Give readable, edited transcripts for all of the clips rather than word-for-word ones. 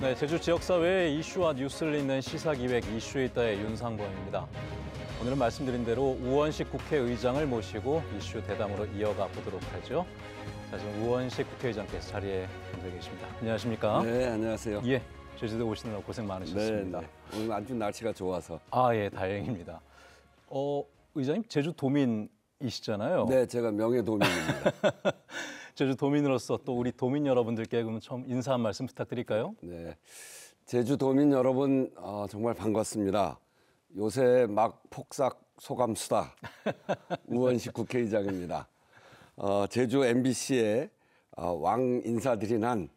네, 제주 지역사회의 이슈와 뉴스를 잇는 시사기획 이슈에 있다의 윤상범입니다. 오늘은 말씀드린 대로 우원식 국회의장을 모시고 이슈 대담으로 이어가 보도록 하죠. 자, 지금 우원식 국회의장께서 자리에 앉아 계십니다. 안녕하십니까? 네, 안녕하세요. 예, 제주도 오시느라 고생 많으셨습니다. 네. 오늘 아주 날씨가 좋아서. 예, 다행입니다. 의장님 제주 도민이시잖아요. 네, 제가 명예도민입니다. 제주 도민으로서 또 우리 도민 여러분들께 그럼 처음 인사 한 말씀 부탁드릴까요? 네, 제주 도민 여러분 정말 반갑습니다. 요새 막 폭삭 소감수다 우원식 국회의장입니다. 제주 MBC에 왕 인사드린 한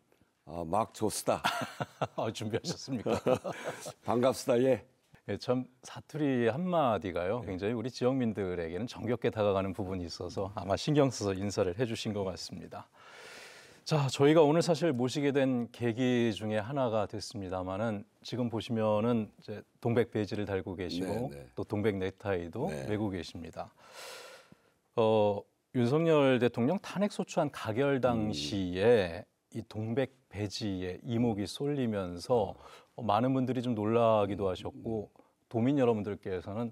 막 조수다. 준비하셨습니까? 반갑수다. 예. 예, 참 사투리 한마디가요. 굉장히 우리 지역민들에게는 정겹게 다가가는 부분이 있어서 아마 신경 써서 인사를 해주신 것 같습니다. 자, 저희가 오늘 사실 모시게 된 계기 중에 하나가 됐습니다만은 지금 보시면은 이제 동백 베이지를 달고 계시고 또 동백 넥타이도 메고 계십니다. 윤석열 대통령 탄핵 소추안 가결 당시에 이 동백 배지에 이목이 쏠리면서 많은 분들이 좀 놀라기도 하셨고 도민 여러분들께서는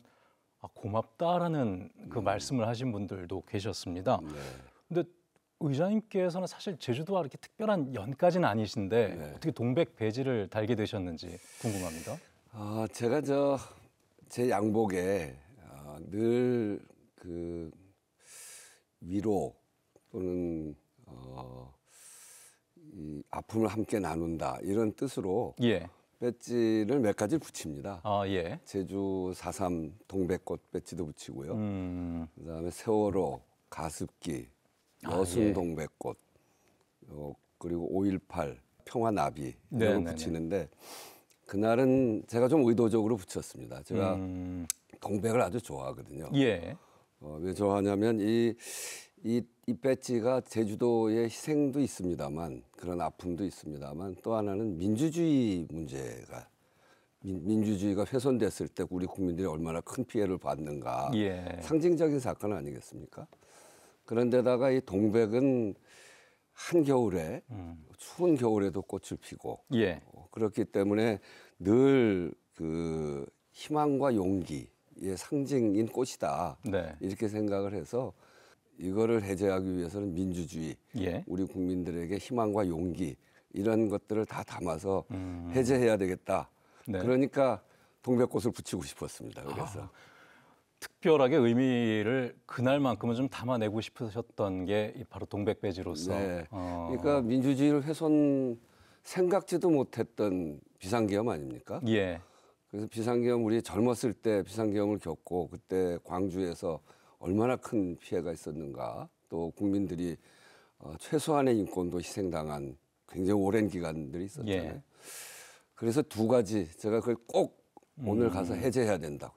고맙다라는 그 말씀을 하신 분들도 계셨습니다. 근데 의장님께서는 사실 제주도와 이렇게 특별한 연까지는 아니신데 어떻게 동백 배지를 달게 되셨는지 궁금합니다. 제가 제 양복에 늘 그 위로 또는 이 아픔을 함께 나눈다 이런 뜻으로 배지를 몇 가지 붙입니다. 제주 4.3 동백꽃 배지도 붙이고요. 그다음에 세월호, 가습기, 여순 동백꽃, 그리고 5.18 평화나비 이런 걸 붙이는데 그날은 제가 좀 의도적으로 붙였습니다. 제가 동백을 아주 좋아하거든요. 왜 좋아하냐면 이 배지가 제주도의 희생도 있습니다만 그런 아픔도 있습니다만 또 하나는 민주주의 문제가 민주주의가 훼손됐을 때 우리 국민들이 얼마나 큰 피해를 받는가 상징적인 사건 아니겠습니까? 그런데다가 이 동백은 한겨울에 추운 겨울에도 꽃을 피고 그렇기 때문에 늘 그 희망과 용기의 상징인 꽃이다 이렇게 생각을 해서 이거를 해제하기 위해서는 민주주의, 우리 국민들에게 희망과 용기 이런 것들을 다 담아서 해제해야 되겠다. 그러니까 동백꽃을 붙이고 싶었습니다. 그래서 특별하게 의미를 그날만큼은 좀 담아내고 싶으셨던 게 바로 동백 배지로서. 그러니까 민주주의를 생각지도 못했던 비상계엄 아닙니까? 그래서 비상계엄 우리 젊었을 때 비상계엄을 겪고 그때 광주에서 얼마나 큰 피해가 있었는가. 또 국민들이 최소한의 인권도 희생당한 굉장히 오랜 기간들이 있었잖아요. 그래서 두 가지 제가 그걸 꼭 오늘 가서 해제해야 된다고.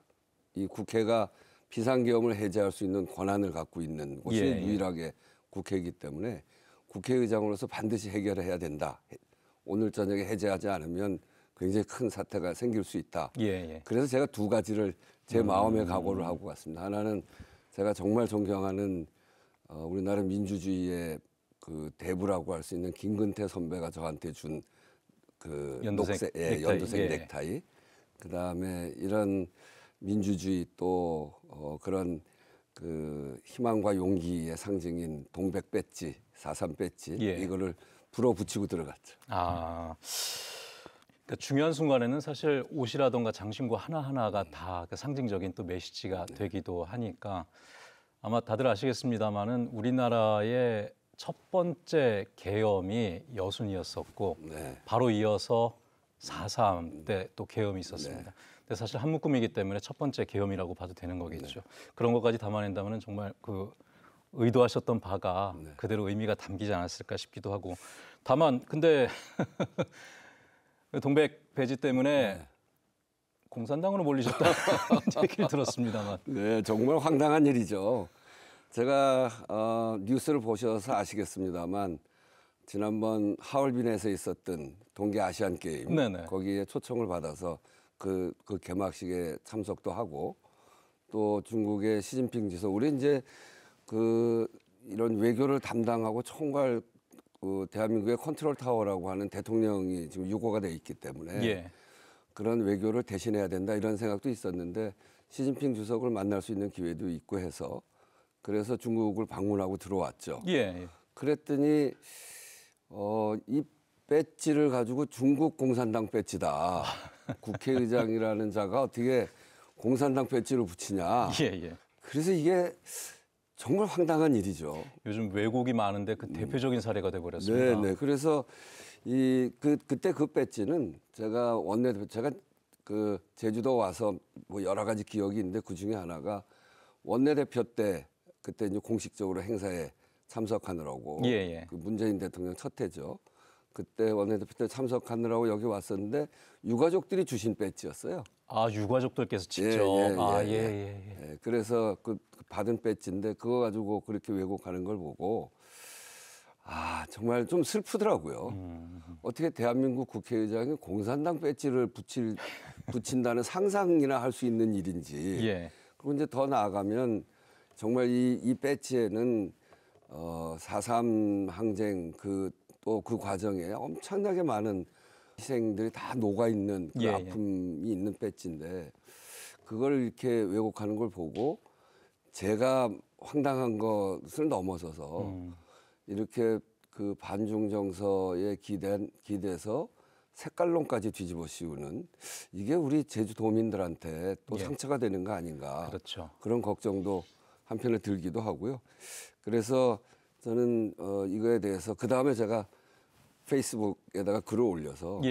이 국회가 비상계엄을 해제할 수 있는 권한을 갖고 있는 곳이 유일하게 국회이기 때문에 국회의장으로서 반드시 해결을 해야 된다. 오늘 저녁에 해제하지 않으면 굉장히 큰 사태가 생길 수 있다. 그래서 제가 두 가지를 제 마음의 각오를 하고 갔습니다. 하나는 제가 정말 존경하는 우리나라 민주주의의 그 대부라고 할 수 있는 김근태 선배가 저한테 준 그 연두색 넥타이. 그다음에 이런 민주주의 또 그런 그 희망과 용기의 상징인 동백 배지, 4.3 배지 이거를 불어붙이고 들어갔죠. 그러니까 중요한 순간에는 사실 옷이라든가 장신구 하나하나가 다 그 상징적인 또 메시지가 되기도 하니까 아마 다들 아시겠습니다마는 우리나라의 첫 번째 계엄이 여순이었었고 바로 이어서 4.3 때 또 계엄이 있었습니다. 근데 사실 한 묶음이기 때문에 첫 번째 계엄이라고 봐도 되는 거겠죠. 그런 것까지 담아낸다면 정말 그 의도하셨던 바가 그대로 의미가 담기지 않았을까 싶기도 하고 다만 근데 동백 배지 때문에 공산당으로 몰리셨다는 얘기를 들었습니다만. 네, 정말 황당한 일이죠. 제가 뉴스를 보셔서 아시겠습니다만 지난번 하얼빈에서 있었던 동계 아시안 게임 거기에 초청을 받아서 그 개막식에 참석도 하고 또 중국의 시진핑 지서 우리 이제 그 이런 외교를 담당하고 총괄 그 대한민국의 컨트롤 타워라고 하는 대통령이 지금 유고가 돼 있기 때문에 예. 그런 외교를 대신해야 된다 이런 생각도 있었는데 시진핑 주석을 만날 수 있는 기회도 있고 해서 그래서 중국을 방문하고 들어왔죠. 예. 그랬더니 이 배지를 가지고 중국 공산당 배지다. 국회의장이라는 자가 어떻게 공산당 배지를 붙이냐. 예, 예. 그래서 이게 정말 황당한 일이죠. 요즘 왜곡이 많은데 그 대표적인 사례가 돼 버렸습니다. 네. 그래서 그때 그 배지는 제가 제가 그 제주도 와서 뭐 여러 가지 기억이 있는데 그 중에 하나가 원내대표 때 그때 이제 공식적으로 행사에 참석하느라고 예. 그 문재인 대통령 첫 해죠. 그때 원내대표 때 참석하느라고 여기 왔었는데 유가족들이 주신 배지였어요. 아, 유가족들께서 직접. 예. 그래서 그 받은 배지인데 그거 가지고 그렇게 왜곡하는 걸 보고 정말 좀 슬프더라고요. 어떻게 대한민국 국회의장이 공산당 배지를 붙인다는 상상이나 할 수 있는 일인지. 예. 그리고 이제 더 나아가면 정말 이 배지에는 4.3 항쟁 또 그 과정에 엄청나게 많은 희생들이 다 녹아 있는 그 아픔이 있는 배지인데 그걸 이렇게 왜곡하는 걸 보고 제가 황당한 것을 넘어서서 이렇게 그 반중 정서에 기대서 색깔론까지 뒤집어 씌우는 이게 우리 제주도민들한테 또 상처가 되는 거 아닌가. 그렇죠. 그런 걱정도 한편에 들기도 하고요. 그래서 저는 이거에 대해서 그다음에 제가 페이스북에다가 글을 올려서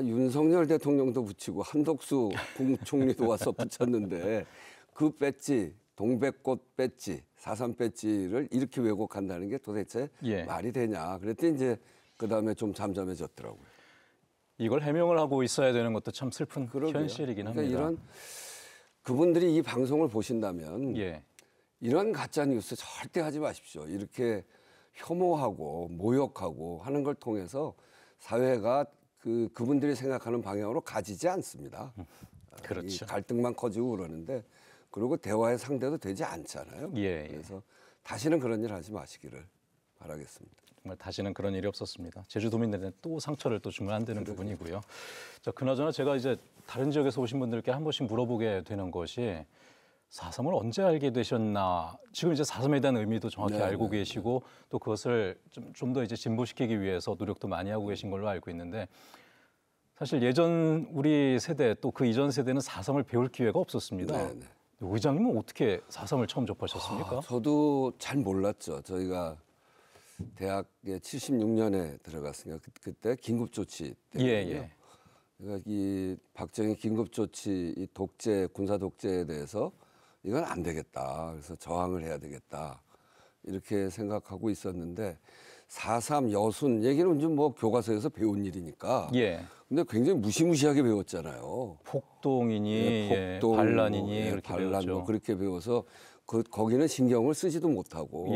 윤석열 대통령도 붙이고 한덕수 국무총리도 와서 붙였는데 그 배지 동백꽃 배지 4.3 배지를 이렇게 왜곡한다는 게 도대체 말이 되냐. 그랬더니 이제 그다음에 좀 잠잠해졌더라고요. 이걸 해명을 하고 있어야 되는 것도 참 슬픈 그러게요. 현실이긴 합니다. 그러니까 이런 그분들이 이 방송을 보신다면 이런 가짜 뉴스 절대 하지 마십시오. 이렇게 혐오하고 모욕하고 하는 걸 통해서 사회가 그분들이 생각하는 방향으로 가지지 않습니다. 그렇죠. 이 갈등만 커지고 그러는데 그리고 대화의 상대도 되지 않잖아요. 그래서 다시는 그런 일 하지 마시기를 바라겠습니다. 정말 다시는 그런 일이 없었습니다. 제주도민들은 또 상처를 또 주면 안 되는 부분이고요. 자, 그나저나 제가 이제 다른 지역에서 오신 분들께 한 번씩 물어보게 되는 것이 4.3을 언제 알게 되셨나. 지금 이제 4.3에 대한 의미도 정확히 알고 계시고 또 그것을 좀 더 이제 진보시키기 위해서 노력도 많이 하고 계신 걸로 알고 있는데 사실 예전 우리 세대 또 그 이전 세대는 4.3을 배울 기회가 없었습니다. 의장님은 어떻게 4.3을 처음 접하셨습니까? 저도 잘 몰랐죠. 저희가 대학에 76년에 들어갔으니까 그때 긴급조치 때문에 그러니까 이 박정희 긴급조치 이 독재 군사 독재에 대해서 이건 안 되겠다. 그래서 저항을 해야 되겠다. 이렇게 생각하고 있었는데 4.3 여순 얘기는 좀 뭐 교과서에서 배운 일이니까. 근데 굉장히 무시무시하게 배웠잖아요. 폭동이니 반란이니 그렇게 반란 배웠죠. 뭐 그렇게 배워서 거기는 신경을 쓰지도 못하고.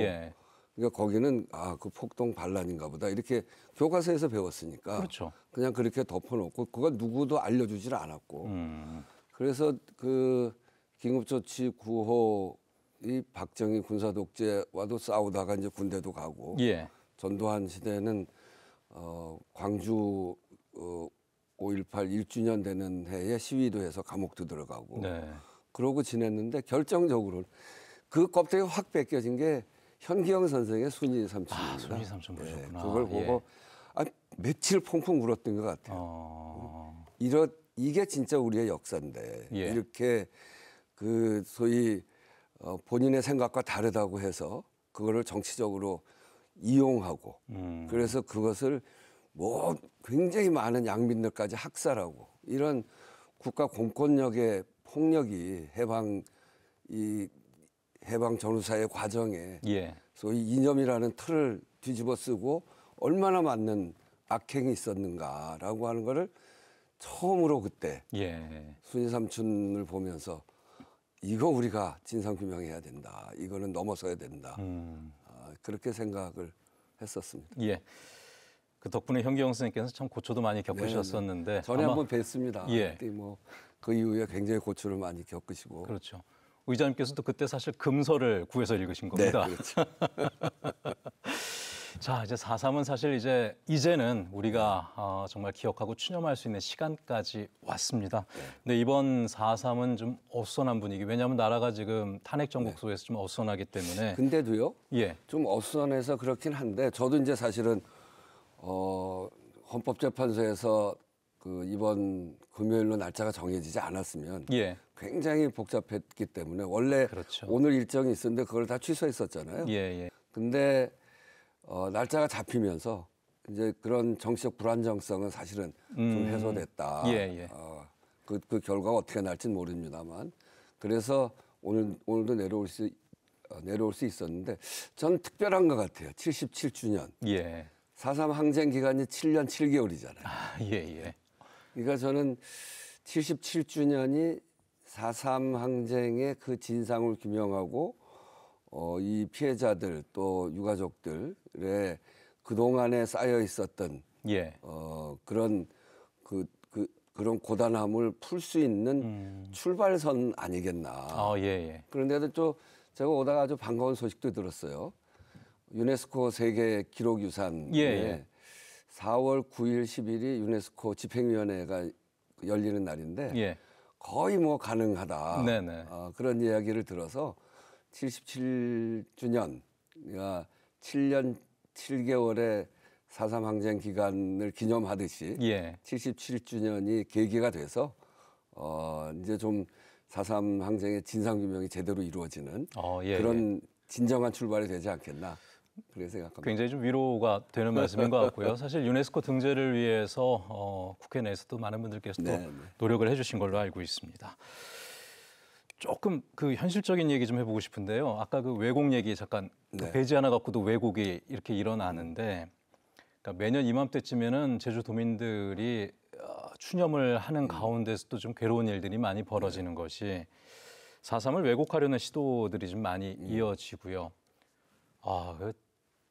그러니까 거기는 그 폭동 반란인가 보다 이렇게 교과서에서 배웠으니까 그냥 그렇게 덮어놓고 그걸 누구도 알려주질 않았고 그래서 그 긴급조치 9호 이 박정희 군사독재와도 싸우다가 이제 군대도 가고 전두환 시대는 광주 5.18 1주년 되는 해에 시위도 해서 감옥도 들어가고 그러고 지냈는데 결정적으로 그 껍데기 확 벗겨진 게 현기영 선생의 순이 삼촌입니다. 순이 삼촌 보셨구나. 그걸 보고 며칠 펑펑 울었던 것 같아요. 이게 진짜 우리의 역사인데 이렇게 그 소위 본인의 생각과 다르다고 해서 그거를 정치적으로 이용하고 그래서 그것을 뭐 굉장히 많은 양민들까지 학살하고 이런 국가 공권력의 폭력이 해방 전후사의 과정에 소위 이념이라는 틀을 뒤집어 쓰고 얼마나 많은 악행이 있었는가라고 하는 거를 처음으로 그때 순이 삼촌을 보면서 이거 우리가 진상규명해야 된다. 이거는 넘어서야 된다. 그렇게 생각을 했었습니다. 그 덕분에 현기영 선생님께서 참 고초도 많이 겪으셨었는데 전에 한번 뵀습니다. 그때 그 이후에 굉장히 고초를 많이 겪으시고. 그렇죠. 의장님께서도 그때 사실 금서를 구해서 읽으신 겁니다. 그렇죠. 자, 이제 4.3은 사실 이제는 우리가 정말 기억하고 추념할 수 있는 시간까지 왔습니다. 근데 이번 4.3은 좀 어수선한 분위기. 왜냐하면 나라가 지금 탄핵 정국 속에서 좀 어수선하기 때문에. 근데도요. 예. 좀 어수선해서 그렇긴 한데 저도 이제 사실은 헌법재판소에서 그 이번 금요일로 날짜가 정해지지 않았으면 예. 굉장히 복잡했기 때문에 원래 그렇죠. 오늘 일정이 있었는데 그걸 다 취소했었잖아요. 예, 예. 근데 날짜가 잡히면서 이제 그런 정치적 불안정성은 사실은 좀 해소됐다. 예, 예. 그 결과가 어떻게 날지는 모릅니다만 그래서 오늘도 내려올 수 있었는데 전 특별한 것 같아요. 77주년. 예. 4.3 항쟁 기간이 7년 7개월이잖아요. 예, 예. 그러니까 저는 77주년이 4.3 항쟁의 그 진상을 규명하고 이 피해자들 또 유가족들의 그동안에 쌓여 있었던 예. 그런 그런 고단함을 풀 수 있는 출발선 아니겠나. 예, 예. 그런데도 또 제가 오다가 아주 반가운 소식도 들었어요. 유네스코 세계 기록유산에 예, 예. 4월 9일, 10일이 유네스코 집행위원회가 열리는 날인데 예. 거의 뭐 가능하다. 네네. 그런 이야기를 들어서 77주년, 그러니까 7년 7개월의 4.3 항쟁 기간을 기념하듯이 예. 77주년이 계기가 돼서 이제 좀 4.3 항쟁의 진상규명이 제대로 이루어지는 예, 그런 진정한 출발이 되지 않겠나 그렇게 생각합니다. 굉장히 좀 위로가 되는 말씀인 것 같고요. 사실 유네스코 등재를 위해서 국회 내에서도 많은 분들께서 또 노력을 해주신 걸로 알고 있습니다. 조금 그 현실적인 얘기 좀 해보고 싶은데요. 아까 그 왜곡 얘기 잠깐 배지 하나 갖고도 왜곡이 이렇게 일어나는데, 그러니까 매년 이맘때쯤에는 제주도민들이 추념을 하는 가운데서도 좀 괴로운 일들이 많이 벌어지는 것이 4.3을 왜곡하려는 시도들이 좀 많이 이어지고요. 그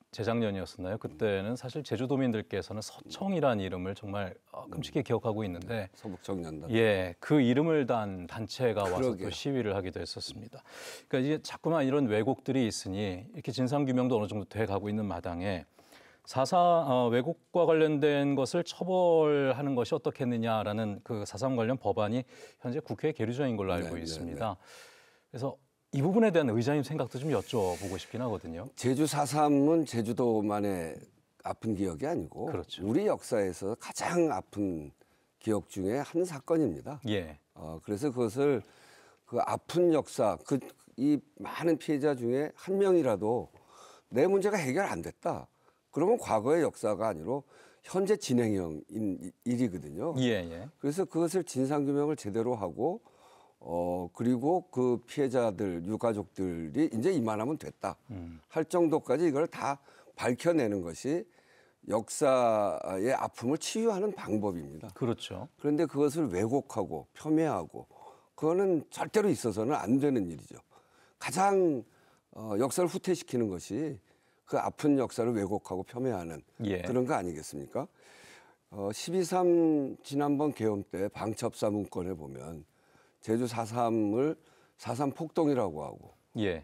재작년이었었나요? 그때는 사실 제주도민들께서는 서청이라는 이름을 정말 끔찍히 기억하고 있는데 서북청년단. 예, 그 이름을 단 단체가 와서 그러게요. 또 시위를 하기도 했었습니다. 그러니까 이제 자꾸만 이런 왜곡들이 있으니 이렇게 진상규명도 어느 정도 돼가고 있는 마당에 4.4 왜곡과 관련된 것을 처벌하는 것이 어떻겠느냐라는 그 4.3 관련 법안이 현재 국회에 계류 중인 걸로 알고 있습니다. 그래서 이 부분에 대한 의장님 생각도 좀 여쭤보고 싶긴 하거든요. 제주 4.3은 제주도만의 아픈 기억이 아니고 그렇죠. 우리 역사에서 가장 아픈 기억 중에 한 사건입니다. 예. 그래서 그것을 그 아픈 역사, 이 많은 피해자 중에 한 명이라도 내 문제가 해결 안 됐다. 그러면 과거의 역사가 아니라 현재 진행형인 일이거든요. 예, 예. 그래서 그것을 진상규명을 제대로 하고 그리고 그 피해자들, 유가족들이 이제 이만하면 됐다 할 정도까지 이걸 다 밝혀내는 것이 역사의 아픔을 치유하는 방법입니다. 그렇죠. 그런데 그것을 왜곡하고 폄훼하고 그거는 절대로 있어서는 안 되는 일이죠. 가장 역사를 후퇴시키는 것이 그 아픈 역사를 왜곡하고 폄훼하는 그런 거 아니겠습니까? 12.3 지난번 계엄 때 방첩사 문건에 보면 제주 4.3을 4.3 폭동이라고 하고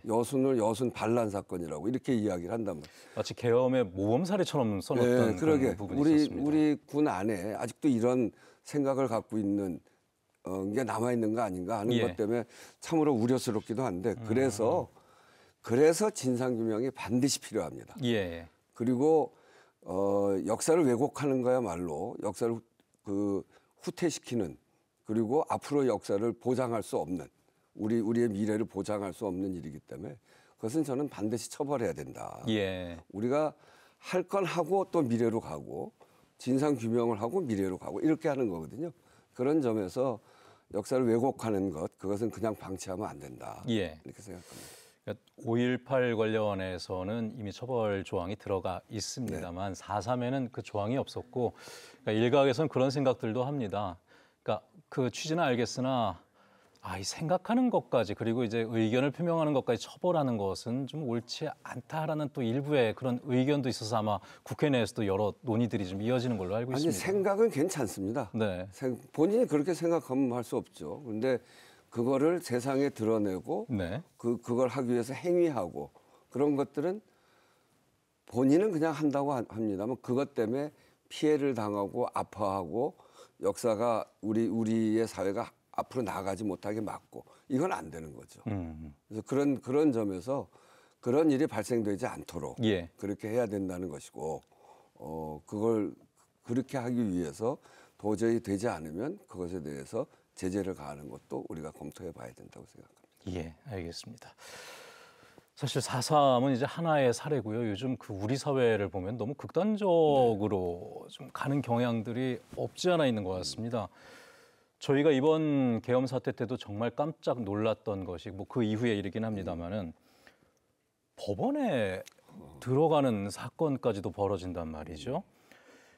여순을 여순 반란 사건이라고 이렇게 이야기를 한단 말이에요. 마치 계엄의 모범사례처럼 써놨던 그런 부분이 있었습니다. 우리 군 안에 아직도 이런 생각을 갖고 있는 게 남아있는 거 아닌가 하는 것 때문에 참으로 우려스럽기도 한데 그래서 진상규명이 반드시 필요합니다. 그리고 역사를 왜곡하는 거야말로 역사를 후퇴시키는 그리고 앞으로 역사를 보장할 수 없는 우리의 미래를 보장할 수 없는 일이기 때문에 그것은 저는 반드시 처벌해야 된다. 우리가 할 건 하고 또 미래로 가고 진상 규명을 하고 미래로 가고 이렇게 하는 거거든요. 그런 점에서 역사를 왜곡하는 그것은 그냥 방치하면 안 된다. 이렇게 생각합니다. 그러니까 5.18 관련해서는 이미 처벌 조항이 들어가 있습니다만 4.3에는 그 조항이 없었고 그러니까 일각에서는 그런 생각들도 합니다. 그러니까 그 취지는 알겠으나 이 생각하는 것까지 그리고 이제 의견을 표명하는 것까지 처벌하는 것은 좀 옳지 않다라는 또 일부의 그런 의견도 있어서 아마 국회 내에서도 여러 논의들이 좀 이어지는 걸로 알고 있습니다. 생각은 괜찮습니다. 본인이 그렇게 생각하면 할 수 없죠. 그런데 그거를 세상에 드러내고 그걸 하기 위해서 행위하고 그런 것들은 본인은 그냥 한다고 합니다만 그것 때문에 피해를 당하고 아파하고 역사가 우리의 사회가 앞으로 나아가지 못하게 막고 이건 안 되는 거죠. 그래서 그런 점에서 그런 일이 발생되지 않도록 예. 그렇게 해야 된다는 것이고 그걸 그렇게 하기 위해서 도저히 되지 않으면 그것에 대해서 제재를 가하는 것도 우리가 검토해 봐야 된다고 생각합니다. 예, 알겠습니다. 사실 4.3은 이제 하나의 사례고요. 요즘 그 우리 사회를 보면 너무 극단적으로 좀 가는 경향들이 없지 않아 있는 것 같습니다. 저희가 이번 계엄 사태 때도 정말 깜짝 놀랐던 것이 뭐 그 이후에 이르긴 합니다만은 법원에 들어가는 사건까지도 벌어진단 말이죠.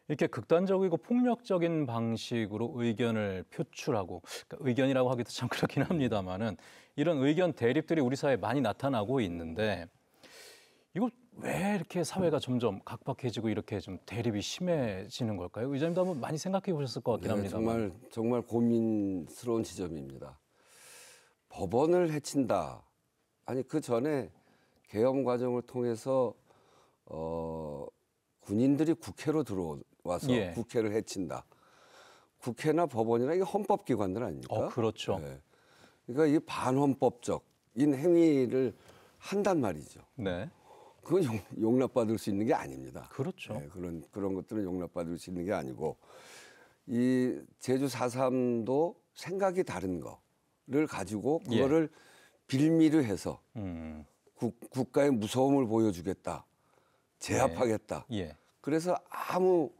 이렇게 극단적이고 폭력적인 방식으로 의견을 표출하고, 그러니까 의견이라고 하기도 참 그렇긴 합니다만은 이런 의견 대립들이 우리 사회에 많이 나타나고 있는데 이거 왜 이렇게 사회가 점점 각박해지고 이렇게 좀 대립이 심해지는 걸까요? 의장님도 한번 많이 생각해 보셨을 것 같긴 합니다. 정말 고민스러운 지점입니다. 법원을 해친다. 아니 그 전에 계엄 과정을 통해서 군인들이 국회로 들어와서 예. 국회를 해친다. 국회나 법원이나 이게 헌법기관들 아닙니까? 그렇죠. 네. 그러니까 이 반헌법적인 행위를 한단 말이죠. 네. 그건 용납받을 수 있는 게 아닙니다. 그렇죠. 네, 그런 것들은 용납받을 수 있는 게 아니고 이 제주 4.3도 생각이 다른 거를 가지고 그거를 빌미를 해서 국가의 무서움을 보여주겠다. 제압하겠다. 예. 그래서 아무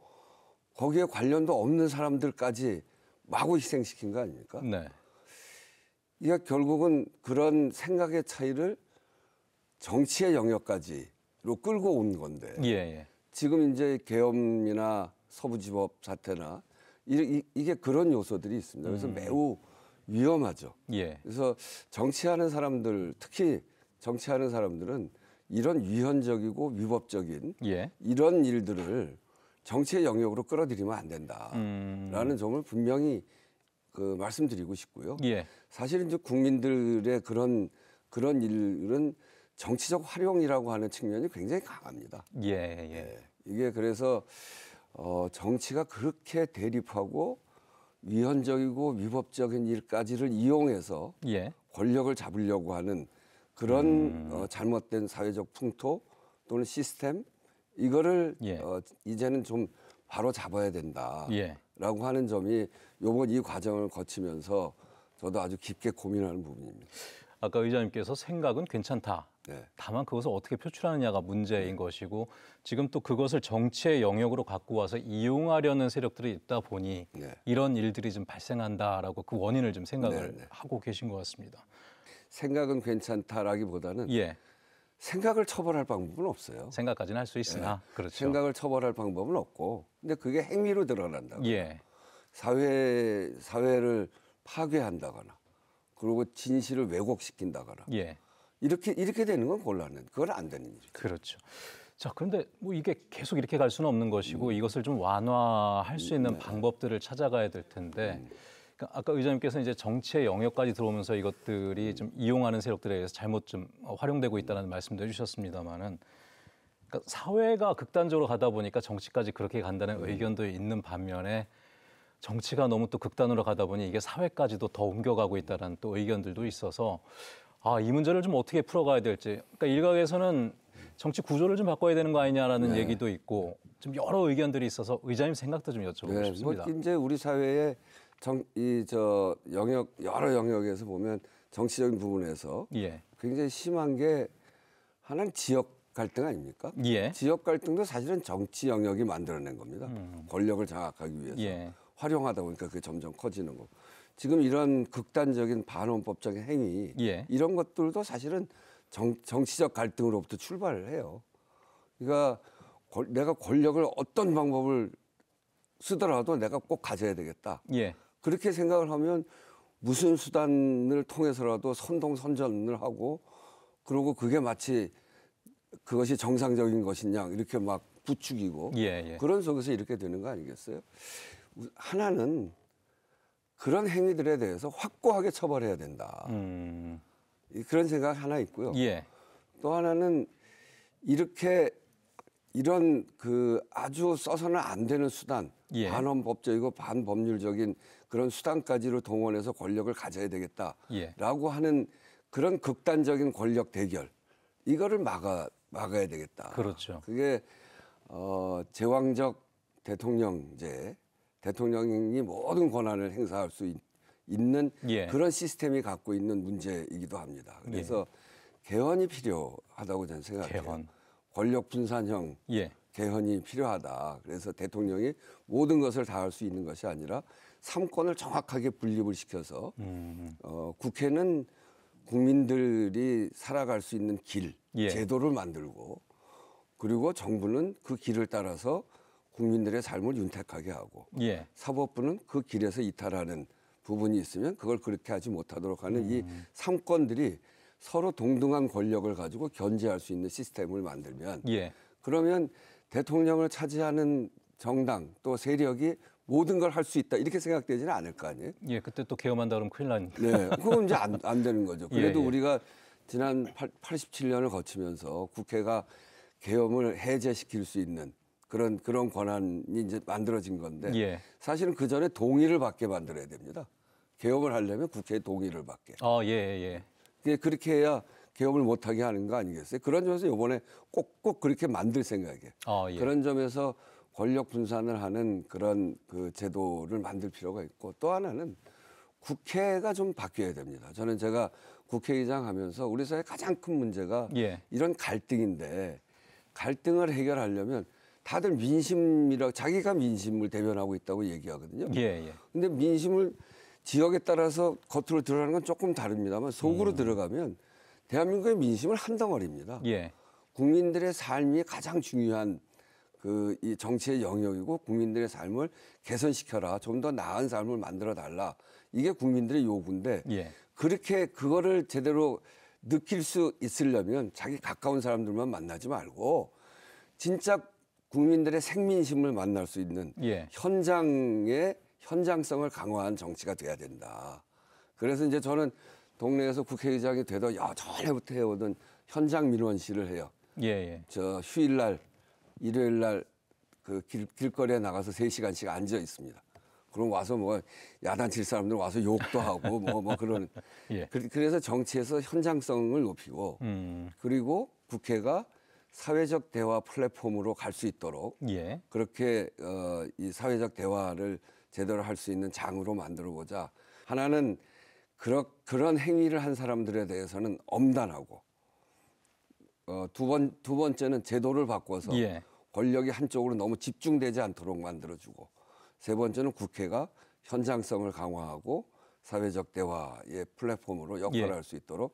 거기에 관련도 없는 사람들까지 마구 희생시킨 거 아닙니까? 네. 이게 결국은 그런 생각의 차이를 정치의 영역까지로 끌고 온 건데 예. 지금 이제 계엄이나 서부지법 사태나 이게 그런 요소들이 있습니다. 그래서 매우 위험하죠. 예. 그래서 정치하는 사람들, 특히 정치하는 사람들은 이런 위헌적이고 위법적인 예. 이런 일들을 정치의 영역으로 끌어들이면 안 된다라는 점을 분명히 말씀드리고 싶고요. 예. 사실은 이제 국민들의 그런 일은 정치적 활용이라고 하는 측면이 굉장히 강합니다. 예. 이게 그래서 정치가 그렇게 대립하고 위헌적이고 위법적인 일까지를 이용해서 예. 권력을 잡으려고 하는 그런 잘못된 사회적 풍토 또는 시스템 이거를 이제는 좀 바로 잡아야 된다라고 하는 점이 이번 이 과정을 거치면서 저도 아주 깊게 고민하는 부분입니다. 아까 의장님께서 생각은 괜찮다. 네. 다만 그것을 어떻게 표출하느냐가 문제인 것이고 지금 또 그것을 정치의 영역으로 갖고 와서 이용하려는 세력들이 있다 보니 이런 일들이 좀 발생한다라고 그 원인을 좀 생각을 하고 계신 것 같습니다. 생각은 괜찮다라기보다는 생각을 처벌할 방법은 없어요. 생각까지는 할 수 있으나 그렇죠. 생각을 처벌할 방법은 없고 근데 그게 행위로 드러난다거나 사회를 파괴한다거나 그리고 진실을 왜곡시킨다거나 이렇게 되는 건 곤란해. 그건 안 되는 일이죠. 그렇죠. 자, 그런데 뭐 이게 계속 이렇게 갈 수는 없는 것이고 이것을 좀 완화할 수 있는 방법들을 찾아가야 될 텐데 그러니까 아까 의장님께서 이제 정치의 영역까지 들어오면서 이것들이 좀 이용하는 세력들에 의해서 잘못 좀 활용되고 있다는 말씀도 해주셨습니다만은 그러니까 사회가 극단적으로 가다 보니까 정치까지 그렇게 간다는 의견도 있는 반면에 정치가 너무 또 극단으로 가다 보니 이게 사회까지도 더 옮겨가고 있다는 또 의견들도 있어서 이 문제를 좀 어떻게 풀어가야 될지. 그러니까 일각에서는 정치 구조를 좀 바꿔야 되는 거 아니냐라는 얘기도 있고 좀 여러 의견들이 있어서 의장님 생각도 좀 여쭤보고 싶습니다. 뭐 이제 우리 사회의 여러 영역에서 보면 정치적인 부분에서 굉장히 심한 게 하나는 지역 갈등 아닙니까? 지역 갈등도 사실은 정치 영역이 만들어낸 겁니다. 권력을 장악하기 위해서 활용하다 보니까 그게 점점 커지는 거고. 지금 이런 극단적인 반헌법적인 행위 이런 것들도 사실은 정치적 갈등으로부터 출발을 해요. 그러니까 내가 권력을 어떤 방법을 쓰더라도 내가 꼭 가져야 되겠다. 그렇게 생각을 하면 무슨 수단을 통해서라도 선동선전을 하고 그리고 그게 마치 그것이 정상적인 것이냐 이렇게 막 부추기고 그런 속에서 이렇게 되는 거 아니겠어요? 하나는 그런 행위들에 대해서 확고하게 처벌해야 된다. 그런 생각 하나 있고요. 또 하나는 이렇게 이런 그 아주 써서는 안 되는 수단, 예. 반헌법적이고 반법률적인 그런 수단까지로 동원해서 권력을 가져야 되겠다라고 예. 하는 그런 극단적인 권력 대결, 이거를 막아야 되겠다. 그렇죠. 그게 제왕적 대통령제, 대통령이 모든 권한을 행사할 수 있는 예. 그런 시스템이 갖고 있는 문제이기도 합니다. 그래서 개헌이 필요하다고 저는 생각해요. 개헌. 권력 분산형 예. 개헌이 필요하다. 그래서 대통령이 모든 것을 다 할 수 있는 것이 아니라 삼권을 정확하게 분립을 시켜서 국회는 국민들이 살아갈 수 있는 길, 예. 제도를 만들고, 그리고 정부는 그 길을 따라서 국민들의 삶을 윤택하게 하고, 예. 사법부는 그 길에서 이탈하는 부분이 있으면 그걸 그렇게 하지 못하도록 하는 이 삼권들이 서로 동등한 권력을 가지고 견제할 수 있는 시스템을 만들면, 예. 그러면 대통령을 차지하는 정당 또 세력이 모든 걸 할 수 있다, 이렇게 생각되지는 않을 거 아니에요. 예, 그때 또 개헌한다 그러면 큰일 나니까. 네, 그건 이제 안 되는 거죠. 그래도 예, 예. 우리가 지난 87년을 거치면서 국회가 계엄을 해제시킬 수 있는 그런 권한이 이제 만들어진 건데, 예. 사실은 그 전에 동의를 받게 만들어야 됩니다. 계엄을 하려면 국회의 동의를 받게. 예, 예. 그렇게 해야 개업을 못하게 하는 거 아니겠어요? 그런 점에서 이번에 꼭 그렇게 만들 생각이에요. 예. 그런 점에서 권력 분산을 하는 그런 그 제도를 만들 필요가 있고, 또 하나는 국회가 좀 바뀌어야 됩니다. 저는 제가 국회의장 하면서 우리 사회 가장 큰 문제가 예. 이런 갈등인데, 갈등을 해결하려면 다들 민심이라고, 자기가 민심을 대변하고 있다고 얘기하거든요. 예. 근데 민심을 지역에 따라서 겉으로 드러나는 건 조금 다릅니다만, 속으로 들어가면 대한민국의 민심을 한 덩어리입니다. 예. 국민들의 삶이 가장 중요한 이 정치의 영역이고, 국민들의 삶을 개선시켜라, 좀 더 나은 삶을 만들어 달라, 이게 국민들의 요구인데, 예. 그렇게 그거를 제대로 느낄 수 있으려면 자기 가까운 사람들만 만나지 말고 진짜 국민들의 생민심을 만날 수 있는 예. 현장의 현장성을 강화한 정치가 돼야 된다. 그래서 이제 저는 동네에서 국회의장이 되도 전에부터 해오던 현장 민원실을 해요. 예. 저 휴일날, 일요일날 그 길거리에 나가서 3시간씩 앉아 있습니다. 그럼 와서 뭐 야단칠 사람들 와서 욕도 하고 뭐 그런. 예. 그래서 정치에서 현장성을 높이고, 그리고 국회가 사회적 대화 플랫폼으로 갈 수 있도록, 예. 그렇게 이 사회적 대화를 제대로 할 수 있는 장으로 만들어 보자. 하나는 그런 행위를 한 사람들에 대해서는 엄단하고, 두 번째는 제도를 바꿔서 예. 권력이 한쪽으로 너무 집중되지 않도록 만들어주고, 세 번째는 국회가 현장성을 강화하고 사회적 대화의 플랫폼으로 역할을 할 수 있도록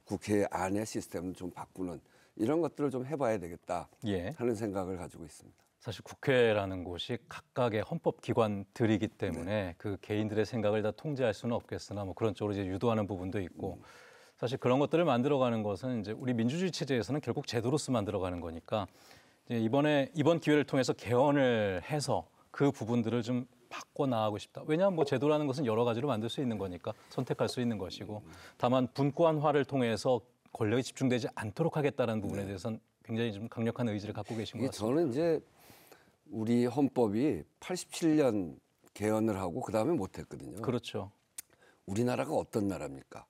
국회 안의 시스템을 좀 바꾸는, 이런 것들을 좀 해봐야 되겠다 하는 생각을 가지고 있습니다. 사실 국회라는 곳이 각각의 헌법기관들이기 때문에 그 개인들의 생각을 다 통제할 수는 없겠으나 뭐 그런 쪽으로 이제 유도하는 부분도 있고, 사실 그런 것들을 만들어가는 것은 이제 우리 민주주의 체제에서는 결국 제도로서 만들어가는 거니까, 이제 이번 기회를 통해서 개헌을 해서 그 부분들을 좀 바꿔 나가고 싶다. 왜냐하면 뭐 제도라는 것은 여러 가지로 만들 수 있는 거니까 선택할 수 있는 것이고, 다만 분권화를 통해서 권력이 집중되지 않도록 하겠다는 부분에 대해서는 굉장히 좀 강력한 의지를 갖고 계신 것 같습니다. 저는 이제 우리 헌법이 87년 개헌을 하고 그 다음에 못했거든요. 그렇죠. 우리나라가 어떤 나라입니까?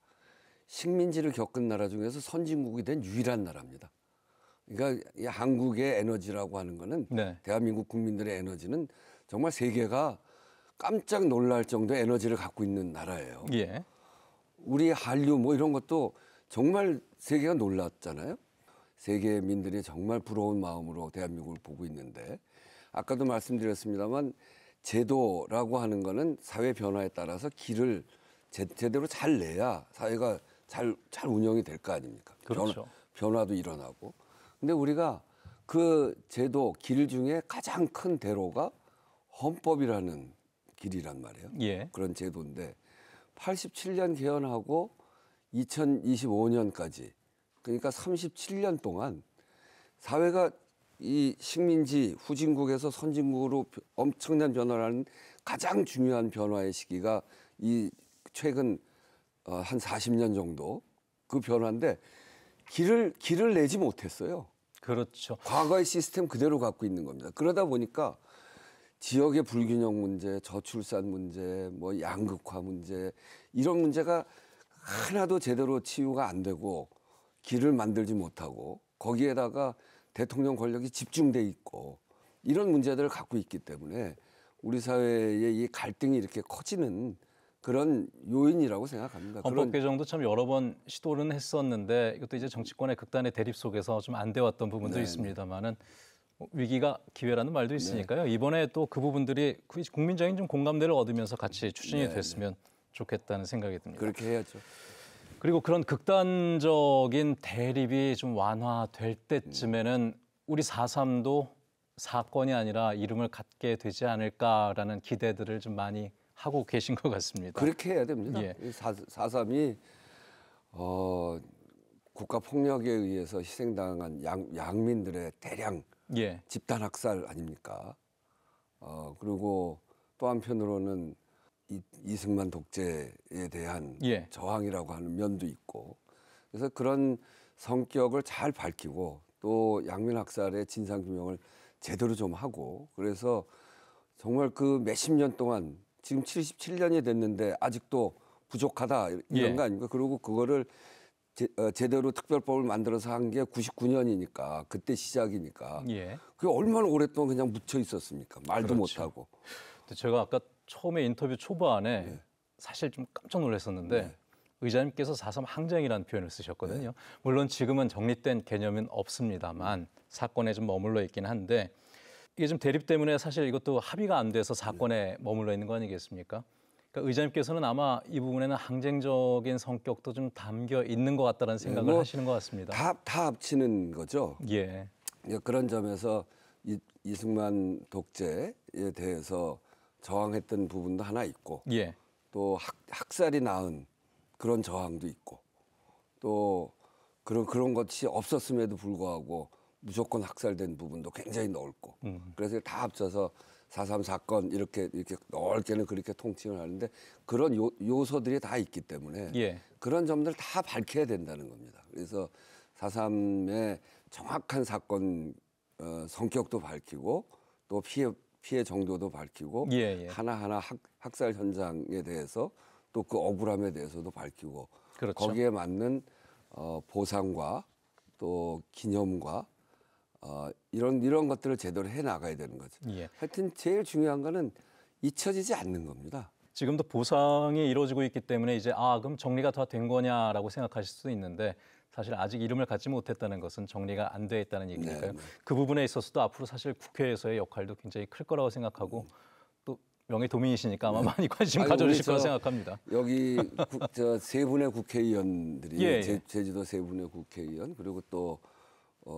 식민지를 겪은 나라 중에서 선진국이 된 유일한 나라입니다. 그러니까 이 한국의 에너지라고 하는 거는, 대한민국 국민들의 에너지는 정말 세계가 깜짝 놀랄 정도의 에너지를 갖고 있는 나라예요. 예. 우리 한류 뭐 이런 것도 정말 세계가 놀랐잖아요. 세계민들이 정말 부러운 마음으로 대한민국을 보고 있는데, 아까도 말씀드렸습니다만 제도라고 하는 거는 사회 변화에 따라서 길을 제대로 잘 내야 사회가 잘 운영이 될 거 아닙니까? 그렇죠. 변화도 일어나고. 근데 우리가 그 제도 길 중에 가장 큰 대로가 헌법이라는 길이란 말이에요. 예. 그런 제도인데 87년 개헌하고 2025년까지, 그러니까 37년 동안 사회가 이 식민지 후진국에서 선진국으로 엄청난 변화를 하는 가장 중요한 변화의 시기가 이 최근 한 40년 정도 그 변화인데 길을 내지 못했어요. 그렇죠. 과거의 시스템 그대로 갖고 있는 겁니다. 그러다 보니까 지역의 불균형 문제, 저출산 문제, 뭐 양극화 문제 이런 문제가 하나도 제대로 치유가 안 되고 길을 만들지 못하고 거기에다가 대통령 권력이 집중돼 있고 이런 문제들을 갖고 있기 때문에 우리 사회의 이 갈등이 이렇게 커지는 그런 요인이라고 생각합니다. 헌법 개정도 참 여러 번 시도는 했었는데 이것도 이제 정치권의 극단의 대립 속에서 좀 안 돼 왔던 부분도 있습니다만은 위기가 기회라는 말도 있으니까요. 이번에 또 그 부분들이 국민적인 좀 공감대를 얻으면서 같이 추진이 됐으면 좋겠다는 생각이 듭니다. 그렇게 해야죠. 그리고 그런 극단적인 대립이 좀 완화될 때쯤에는 우리 4.3도 사건이 아니라 이름을 갖게 되지 않을까라는 기대들을 좀 많이 하고 계신 것 같습니다. 그렇게 해야 됩니다. 예. 4.3이 국가 폭력에 의해서 희생당한 양민들의 대량 예. 집단 학살 아닙니까? 그리고 또 한편으로는 이승만 독재에 대한 저항이라고 하는 면도 있고 그래서 그런 성격을 잘 밝히고 또 양민 학살의 진상 규명을 제대로 좀 하고 그래서 정말 그 몇십 년 동안 지금 77년이 됐는데 아직도 부족하다 이런 거 아닙니까? 그리고 그거를 제대로 특별법을 만들어서 한 게 99년이니까 그때 시작이니까 그게 얼마나 오랫동안 그냥 묻혀 있었습니까? 말도 못하고. 제가 아까 처음에 인터뷰 초반에 사실 좀 깜짝 놀랐었는데 의장님께서 4.3 항쟁이라는 표현을 쓰셨거든요. 물론 지금은 정립된 개념은 없습니다만 사건에 좀 머물러 있긴 한데 이게 좀 대립 때문에 사실 이것도 합의가 안 돼서 사건에 머물러 있는 거 아니겠습니까? 그러니까 의장님께서는 아마 이 부분에는 항쟁적인 성격도 좀 담겨 있는 것 같다는 생각을 하시는 것 같습니다. 다 합치는 거죠. 예. 그런 점에서 이승만 독재에 대해서 저항했던 부분도 하나 있고 또 학살이 낳은 그런 저항도 있고 또 그런 것이 없었음에도 불구하고 무조건 학살된 부분도 굉장히 넓고 그래서 다 합쳐서 4.3 사건 이렇게 넓게는 그렇게 통칭을 하는데 그런 요소들이 다 있기 때문에 그런 점들을 다 밝혀야 된다는 겁니다. 그래서 4.3의 정확한 사건 성격도 밝히고 또 피해 정도도 밝히고 하나하나 학살 현장에 대해서 또 그 억울함에 대해서도 밝히고 거기에 맞는 보상과 또 기념과 이런 것들을 제대로 해 나가야 되는 거죠. 하여튼 제일 중요한 거는 잊혀지지 않는 겁니다. 지금도 보상이 이루어지고 있기 때문에 이제 그럼 정리가 다 된 거냐라고 생각하실 수도 있는데 사실 아직 이름을 갖지 못했다는 것은 정리가 안 돼 있다는 얘기니까요. 그 부분에 있어서도 앞으로 사실 국회에서의 역할도 굉장히 클 거라고 생각하고 또 명예도민이시니까 아마 많이 관심 가져주실 거라 생각합니다. 여기 세 분의 국회의원들이 제주도 세 분의 국회의원 그리고 또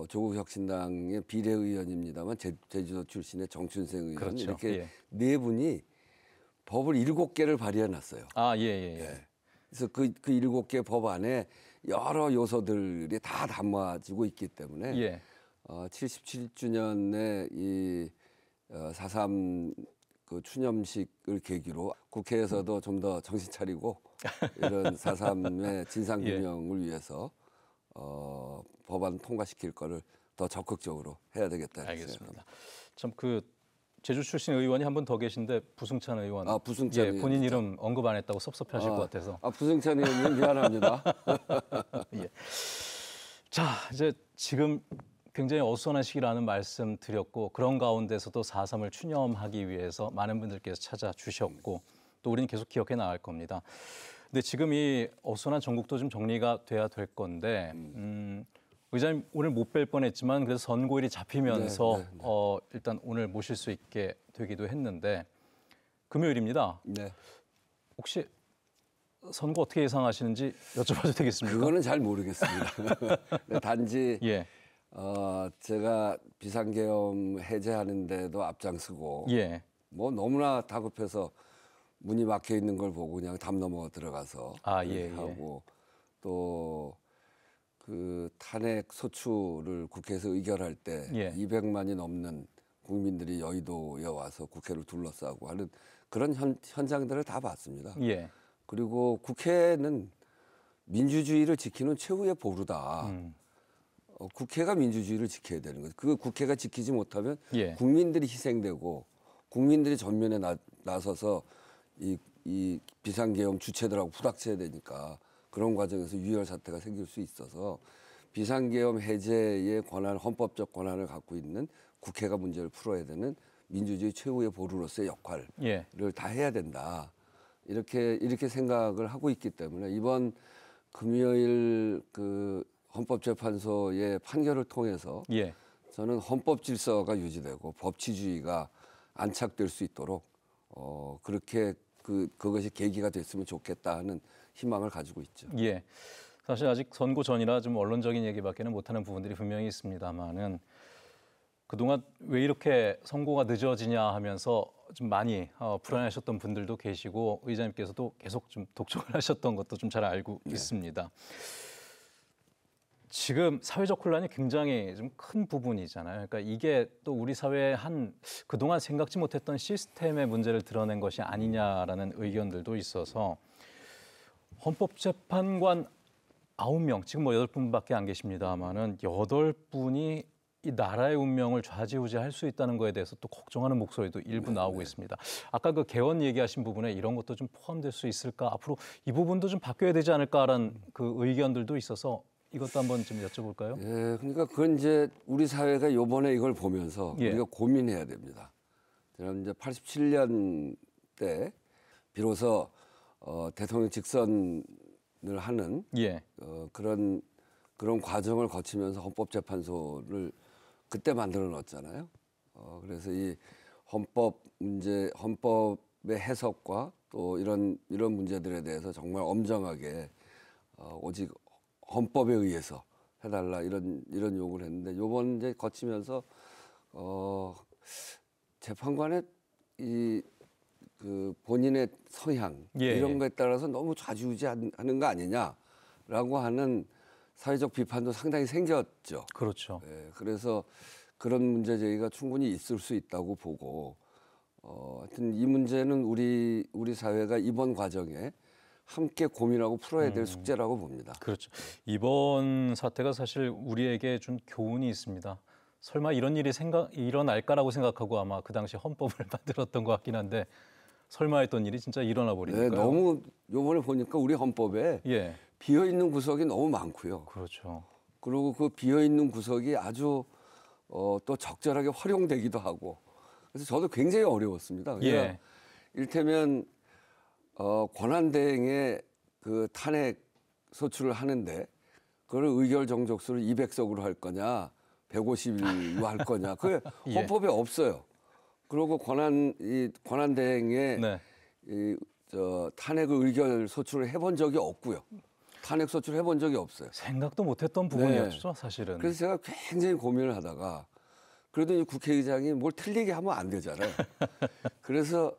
조국혁신당의 비례의원입니다만 제주도 출신의 정춘생 의원 이렇게 네 분이 법을 7개를 발의해 놨어요. 그래서 그 7개 법 안에 여러 요소들이 다 담아지고 있기 때문에 77주년의 이 4.3 그 추념식을 계기로 국회에서도 좀 더 정신 차리고 이런 4.3의 진상 규명을 위해서 법안 통과시킬 거를 더 적극적으로 해야 되겠다. 알겠습니다. 참 그 제주 출신 의원이 한 분 더 계신데 부승찬 의원. 부승찬 의원. 본인 이름 언급 안 했다고 섭섭해하실 것 같아서. 부승찬 의원님 미안합니다. 자, 이제 지금 굉장히 어수선한 시기라는 말씀 드렸고 그런 가운데서도 4.3을 추념하기 위해서 많은 분들께서 찾아주셨고 또 우리는 계속 기억해 나갈 겁니다. 근데 지금 이 어수선한 전국도 좀 정리가 돼야 될 건데 의장님 오늘 못 뵐 뻔했지만 그래서 선고일이 잡히면서 일단 오늘 모실 수 있게 되기도 했는데 금요일입니다. 혹시 선거 어떻게 예상하시는지 여쭤봐도 되겠습니까? 그거는 잘 모르겠습니다. 단지 제가 비상계엄 해제하는 데도 앞장서고 뭐 너무나 다급해서 문이 막혀 있는 걸 보고 그냥 담 넘어 들어가서 하고 또 그 탄핵 소추를 국회에서 의결할 때 200만이 넘는 국민들이 여의도에 와서 국회를 둘러싸고 하는 그런 현장들을 다 봤습니다. 그리고 국회는 민주주의를 지키는 최후의 보루다. 국회가 민주주의를 지켜야 되는 거죠. 그 국회가 지키지 못하면 예. 국민들이 희생되고 국민들이 전면에 나서서 이 비상계엄 주체들하고 부닥쳐야 되니까 그런 과정에서 유혈 사태가 생길 수 있어서 비상계엄 해제의 권한, 헌법적 권한을 갖고 있는 국회가 문제를 풀어야 되는 민주주의 최후의 보루로서의 역할을 예. 다 해야 된다. 이렇게 생각을 하고 있기 때문에 이번 금요일 그 헌법재판소의 판결을 통해서 예. 저는 헌법 질서가 유지되고 법치주의가 안착될 수 있도록 그렇게 그것이 계기가 됐으면 좋겠다 하는 희망을 가지고 있죠. 예. 사실 아직 선고 전이라 좀 언론적인 얘기밖에는 못하는 부분들이 분명히 있습니다만은 그동안 왜 이렇게 선고가 늦어지냐 하면서 좀 많이 불안해하셨던 분들도 계시고 의장님께서도 계속 좀 독촉을 하셨던 것도 좀 잘 알고 있습니다. 지금 사회적 혼란이 굉장히 좀 큰 부분이잖아요. 그러니까 이게 또 우리 사회의 한 그동안 생각지 못했던 시스템의 문제를 드러낸 것이 아니냐라는 의견들도 있어서 헌법재판관 9명, 지금 뭐 8분밖에 안 계십니다만은 8분이 이 나라의 운명을 좌지우지할 수 있다는 거에 대해서 또 걱정하는 목소리도 일부 나오고 있습니다. 아까 그 개헌 얘기하신 부분에 이런 것도 좀 포함될 수 있을까? 앞으로 이 부분도 좀 바뀌어야 되지 않을까라는 그 의견들도 있어서 이것도 한번 좀 여쭤볼까요? 예, 그러니까 그건 이제 우리 사회가 이번에 이걸 보면서 예. 우리가 고민해야 됩니다. 저는 이제 87년 때 비로소 대통령 직선을 하는 예. 그런 과정을 거치면서 헌법재판소를 그때 만들어 놨잖아요. 그래서 이 헌법의 해석과 또 이런 문제들에 대해서 정말 엄정하게 오직 헌법에 의해서 해달라 이런 요구를 했는데 요번 이제 거치면서 재판관의 그 본인의 성향 예. 이런 거에 따라서 너무 좌지우지하는 거 아니냐라고 하는 사회적 비판도 상당히 생겼죠. 그렇죠. 예, 그래서 그런 문제 제기가 충분히 있을 수 있다고 보고 하여튼 이 문제는 우리 사회가 이번 과정에 함께 고민하고 풀어야 될 숙제라고 봅니다. 그렇죠. 이번 사태가 사실 우리에게 준 교훈이 있습니다. 설마 이런 일이 일어날까라고 생각하고 아마 그 당시 헌법을 만들었던 것 같긴 한데 설마 했던 일이 진짜 일어나 버리니까요. 네, 너무 요번에 보니까 우리 헌법에 예. 비어 있는 구석이 너무 많고요. 그렇죠. 그리고 그 비어 있는 구석이 아주 또 적절하게 활용되기도 하고 그래서 저도 굉장히 어려웠습니다. 예. 이를테면 권한대행의 그 탄핵 소추를 하는데 그걸 의결 정족수를 200석으로 할 거냐 150일로 할 거냐 그게 예. 헌법에 없어요. 그리고 권한대행의 네. 탄핵을 의결 소추를 해본 적이 없고요. 탄핵 소추를 해본 적이 없어요. 생각도 못했던 부분이었죠, 사실은. 그래서 제가 굉장히 고민을 하다가 그래도 이 국회의장이 뭘 틀리게 하면 안 되잖아요. 그래서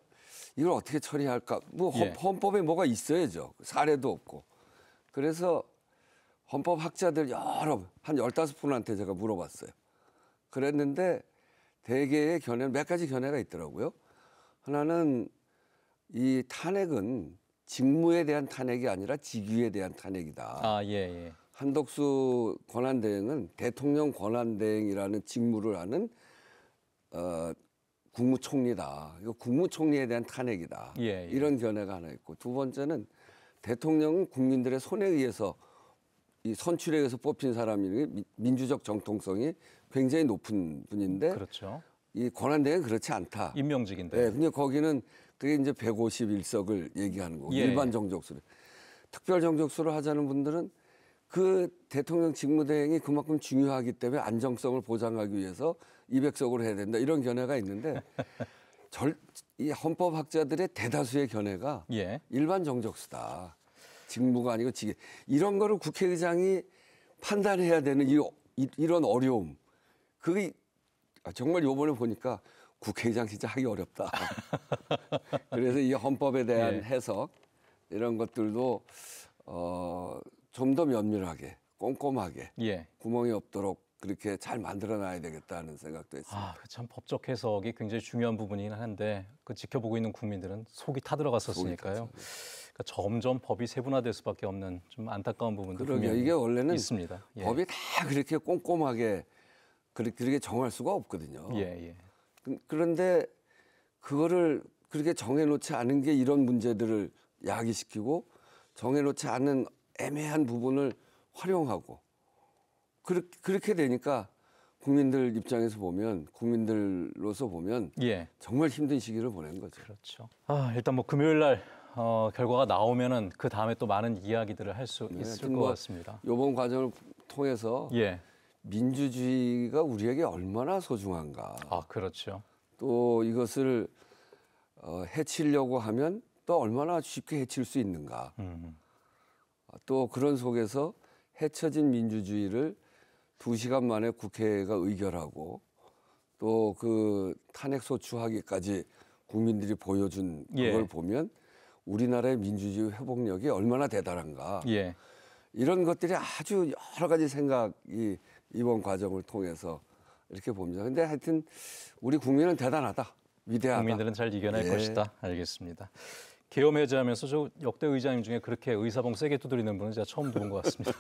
이걸 어떻게 처리할까? 뭐 헌법에 뭐가 있어야죠. 사례도 없고. 그래서 헌법학자들 한 15분한테 제가 물어봤어요. 그랬는데 대개의 견해는 몇 가지 견해가 있더라고요. 하나는 이 탄핵은 직무에 대한 탄핵이 아니라 직위에 대한 탄핵이다. 아, 예. 한덕수 권한대행은 대통령 권한대행이라는 직무를 하는 국무총리다. 이거 국무총리에 대한 탄핵이다. 예. 이런 견해가 하나 있고 두 번째는 대통령은 국민들의 손에 의해서 이 선출에 의해서 뽑힌 사람이 민주적 정통성이 굉장히 높은 분인데 그렇죠. 이 권한대행은 그렇지 않다. 임명직인데. 네, 근데 거기는 그게 이제 151석을 얘기하는 거고 일반 정족수를. 특별 정족수를 하자는 분들은 그 대통령 직무대행이 그만큼 중요하기 때문에 안정성을 보장하기 위해서 200석으로 해야 된다. 이런 견해가 있는데 이 헌법학자들의 대다수의 견해가 일반 정족수다. 직무가 아니고 직위. 이런 거를 국회의장이 판단해야 되는 이런 어려움. 그게 정말 요번에 보니까 국회의장 진짜 하기 어렵다. 그래서 이 헌법에 대한 해석 이런 것들도 좀 더 면밀하게 꼼꼼하게 구멍이 없도록 그렇게 잘 만들어놔야 되겠다는 생각도 했습니다. 참 법적 해석이 굉장히 중요한 부분이긴 한데 그 지켜보고 있는 국민들은 속이 타들어갔었으니까요. 그러니까 그러니까 점점 법이 세분화될 수밖에 없는 좀 안타까운 부분도 분명히 이게 원래는 있습니다. 예. 법이 다 그렇게 꼼꼼하게 그렇게 정할 수가 없거든요. 예. 그런데 그거를 그렇게 정해놓지 않은 게 이런 문제들을 야기시키고 정해놓지 않은 애매한 부분을 활용하고 그렇게 되니까 국민들 입장에서 보면 국민들로서 보면 예. 정말 힘든 시기를 보낸 거죠. 그렇죠. 일단 뭐 금요일 날 결과가 나오면은 그 다음에 또 많은 이야기들을 할 수 있을 것 같습니다. 이번 과정을 통해서 예. 민주주의가 우리에게 얼마나 소중한가. 그렇죠. 또 이것을 해치려고 하면 또 얼마나 쉽게 해칠 수 있는가. 또 그런 속에서 해쳐진 민주주의를 2시간 만에 국회가 의결하고 또 그 탄핵 소추하기까지 국민들이 보여준 그걸 보면 우리나라의 민주주의 회복력이 얼마나 대단한가. 예. 이런 것들이 아주 여러 가지 생각이 이번 과정을 통해서 이렇게 봅니다. 근데 하여튼 우리 국민은 대단하다. 위대하다. 국민들은 잘 이겨낼 것이다. 알겠습니다. 계엄 해제하면서 저 역대 의장님 중에 그렇게 의사봉 세게 두드리는 분은 제가 처음 들은 것 같습니다.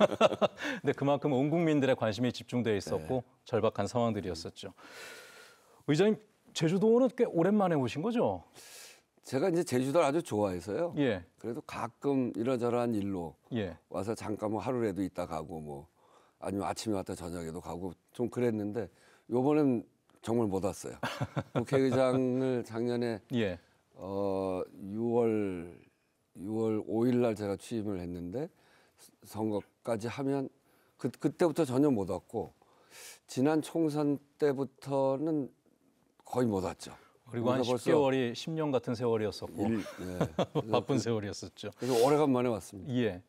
근데 그만큼 온 국민들의 관심이 집중돼 있었고 절박한 상황들이었었죠. 의장님 제주도는 꽤 오랜만에 오신 거죠? 제가 이제 제주도를 아주 좋아해서요. 예. 그래도 가끔 이러저러한 일로 예. 와서 잠깐 뭐 하루라도 있다 가고 뭐 아니면 아침에 왔다 저녁에도 가고 좀 그랬는데 요번엔 정말 못 왔어요. 국회의장을 작년에 6월 5일 날 제가 취임을 했는데 선거까지 하면 그때부터 전혀 못 왔고 지난 총선 때부터는 거의 못 왔죠. 그리고 한 10개월이 10년 같은 세월이었었고 바쁜 세월이었었죠. 그래서 오래간만에 왔습니다. 예.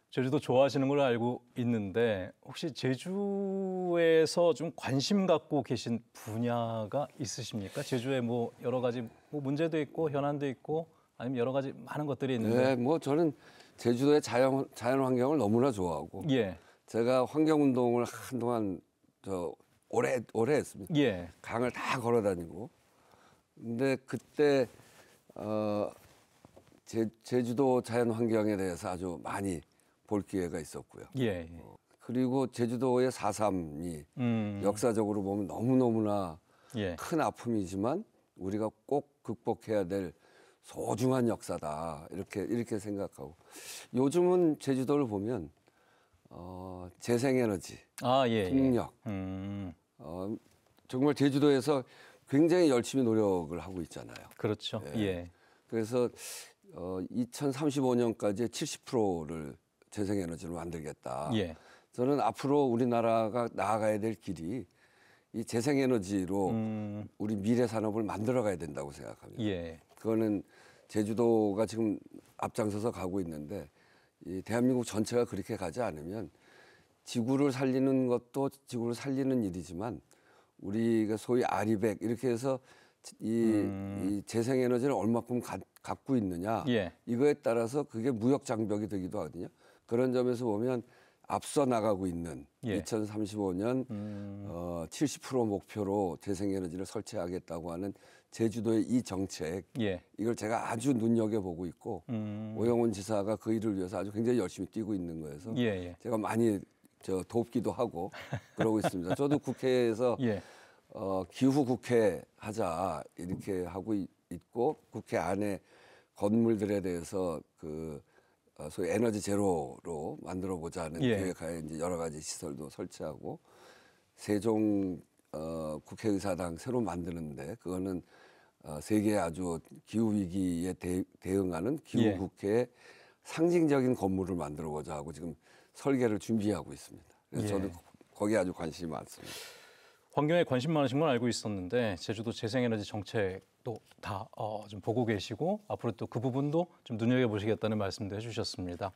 제주도 좋아하시는 걸로 알고 있는데 혹시 제주에서 좀 관심 갖고 계신 분야가 있으십니까? 제주에 뭐 여러 가지 뭐 문제도 있고 현안도 있고 아니면 여러 가지 많은 것들이 있는데. 네, 뭐 저는 제주도의 자연 환경을 너무나 좋아하고 제가 환경 운동을 한동안 오래 했습니다. 강을 다 걸어 다니고. 근데 그때 제주도 자연 환경에 대해서 아주 많이 볼 기회가 있었고요. 그리고 제주도의 4.3이 역사적으로 보면 너무너무나 큰 아픔이지만 우리가 꼭 극복해야 될 소중한 역사다. 이렇게 생각하고. 요즘은 제주도를 보면 재생에너지, 풍력, 정말 제주도에서 굉장히 열심히 노력을 하고 있잖아요. 그렇죠. 그래서 2035년까지 70%를 재생에너지로 만들겠다. 저는 앞으로 우리나라가 나아가야 될 길이 이 재생에너지로 우리 미래 산업을 만들어가야 된다고 생각합니다. 그거는 제주도가 지금 앞장서서 가고 있는데 이 대한민국 전체가 그렇게 가지 않으면 지구를 살리는 것도 지구를 살리는 일이지만 우리가 소위 아리백 이렇게 해서 이 재생에너지를 얼마큼 갖고 있느냐 이거에 따라서 그게 무역 장벽이 되기도 하거든요. 그런 점에서 보면 앞서 나가고 있는 2035년 70% 목표로 재생에너지를 설치하겠다고 하는 제주도의 이 정책 이걸 제가 아주 눈여겨보고 있고 오영훈 지사가 그 일을 위해서 아주 굉장히 열심히 뛰고 있는 거여서 제가 많이 돕기도 하고 그러고 있습니다. 저도 국회에서 기후 국회 하자 이렇게 하고 있고 국회 안에 건물들에 대해서 소위 에너지 제로로 만들어 보자 하는 계획하에 이제 여러 가지 시설도 설치하고 세종 국회의사당 새로 만드는데 그거는 세계의 아주 기후 위기에 대응하는 기후 국회의 상징적인 건물을 만들어 보자 하고 지금 설계를 준비하고 있습니다. 그래서 저도 거기에 아주 관심이 많습니다. 환경에 관심 많으신 건 알고 있었는데 제주도 재생에너지 정책도 다 좀 보고 계시고 앞으로 또 그 부분도 좀 눈여겨보시겠다는 말씀도 해주셨습니다.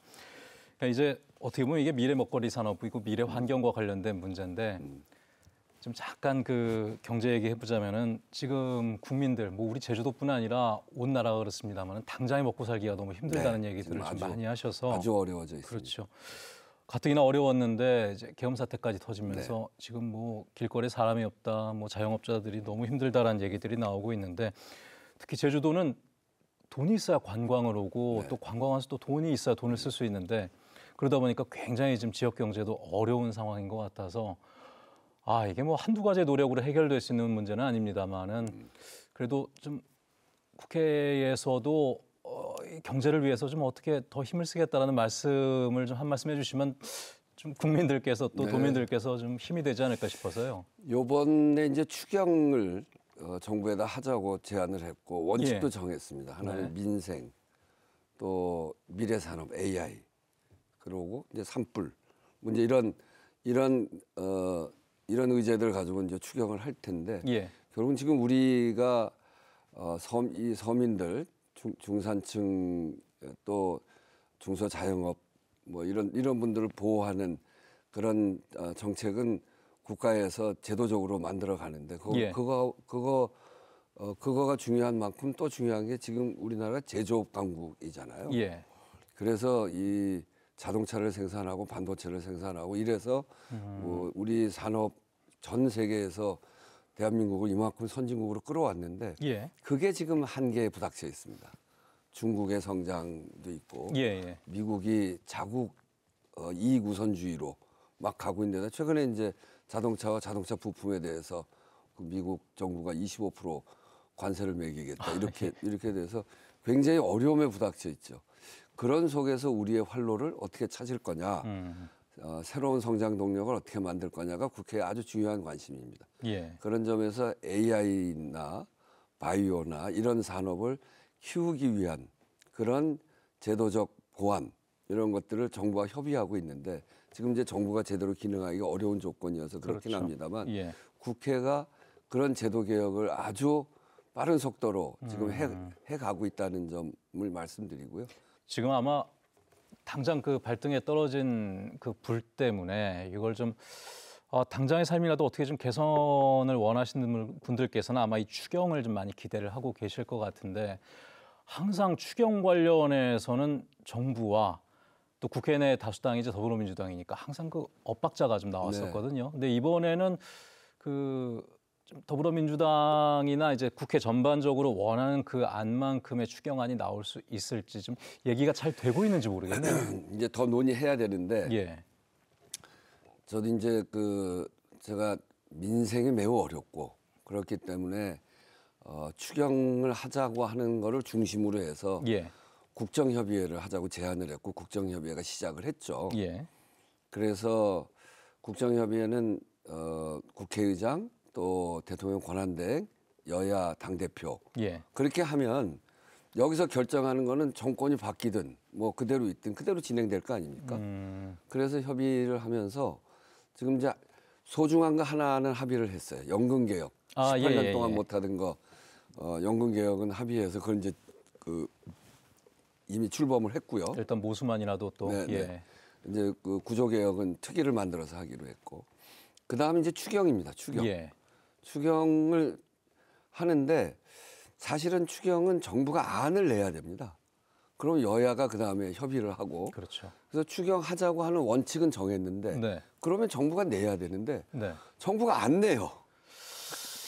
그러니까 이제 어떻게 보면 이게 미래 먹거리 산업이고 미래 환경과 관련된 문제인데 좀 잠깐 그 경제 얘기 해보자면은 지금 국민들 뭐 우리 제주도뿐 아니라 온 나라가 그렇습니다만은 당장에 먹고 살기가 너무 힘들다는 얘기들을 좀 많이 하셔서 아주 어려워져 있습니다. 그렇죠. 가뜩이나 어려웠는데 이제 계엄 사태까지 터지면서 지금 뭐 길거리에 사람이 없다, 뭐 자영업자들이 너무 힘들다라는 얘기들이 나오고 있는데 특히 제주도는 돈이 있어야 관광을 오고 네. 또 관광 와서 또 돈이 있어야 돈을 쓸 수 있는데 그러다 보니까 굉장히 지금 지역 경제도 어려운 상황인 것 같아서 이게 뭐 한두 가지 노력으로 해결될 수 있는 문제는 아닙니다만은 그래도 좀 국회에서도 이 경제를 위해서 좀 어떻게 더 힘을 쓰겠다라는 말씀을 좀 한 말씀 해주시면 좀 국민들께서 또 네. 도민들께서 좀 힘이 되지 않을까 싶어서요. 요번에 이제 추경을 정부에다 하자고 제안을 했고 원칙도 예. 정했습니다. 하나는 네. 민생, 또 미래산업 AI, 그리고 이제 산불, 뭐 이제 이런 의제들을 가지고 이제 추경을 할 텐데 예. 결국은 지금 우리가 이 서민들 중산층 또 중소자영업 뭐 이런 분들을 보호하는 그런 정책은 국가에서 제도적으로 만들어 가는데 예. 그거가 중요한 만큼 또 중요한 게 지금 우리나라가 제조업 강국이잖아요. 예. 그래서 이 자동차를 생산하고 반도체를 생산하고 이래서 뭐 우리 산업 전 세계에서 대한민국을 이만큼 선진국으로 끌어왔는데 예. 그게 지금 한계에 부닥쳐 있습니다. 중국의 성장도 있고 예. 미국이 자국 이익 우선주의로 막 가고 있는데 최근에 이제 자동차와 자동차 부품에 대해서 그 미국 정부가 25% 관세를 매기겠다 이렇게 돼서 굉장히 어려움에 부닥쳐 있죠. 그런 속에서 우리의 활로를 어떻게 찾을 거냐, 새로운 성장 동력을 어떻게 만들 거냐가 국회의 아주 중요한 관심입니다. 예. 그런 점에서 AI나 바이오나 이런 산업을 키우기 위한 그런 제도적 보완 이런 것들을 정부와 협의하고 있는데 지금 이제 정부가 제대로 기능하기가 어려운 조건이어서 그렇긴 그렇죠. 합니다만 예. 국회가 그런 제도 개혁을 아주 빠른 속도로 지금 해 가고 있다는 점을 말씀드리고요. 지금 아마 당장 그 발등에 떨어진 그 불 때문에 이걸 좀 당장의 삶이라도 어떻게 좀 개선을 원하시는 분들께서는 아마 이 추경을 좀 많이 기대를 하고 계실 것 같은데 항상 추경 관련해서는 정부와 또 국회 내 다수당이죠 더불어민주당이니까 항상 그 엇박자가 좀 나왔었거든요. 근데 이번에는 그 좀 더불어민주당이나 이제 국회 전반적으로 원하는 그 안만큼의 추경안이 나올 수 있을지 좀 얘기가 잘 되고 있는지 모르겠네요. 이제 더 논의해야 되는데 예. 저도 이제 제가 민생이 매우 어렵고 그렇기 때문에 추경을 하자고 하는 거를 중심으로 해서 예. 국정협의회를 하자고 제안을 했고 국정협의회가 시작을 했죠. 예. 그래서 국정협의회는 국회의장 또 대통령 권한대행 여야 당대표 예. 그렇게 하면 여기서 결정하는 거는 정권이 바뀌든 뭐 그대로 있든 그대로 진행될 거 아닙니까? 그래서 협의를 하면서 지금 이제 소중한 거 하나는 합의를 했어요. 연금 개혁. 18년 동안 못하던 거 연금 개혁은 합의해서 그걸 이제 이미 출범을 했고요. 일단 모수만이라도 또 네, 예. 네. 이제 그 구조 개혁은 특위를 만들어서 하기로 했고 그 다음에 이제 추경입니다. 추경. 예. 추경을 하는데 사실은 추경은 정부가 안을 내야 됩니다. 그럼 여야가 그 다음에 협의를 하고 그렇죠. 그래서 추경하자고 하는 원칙은 정했는데 네. 그러면 정부가 내야 되는데 네. 정부가 안 내요.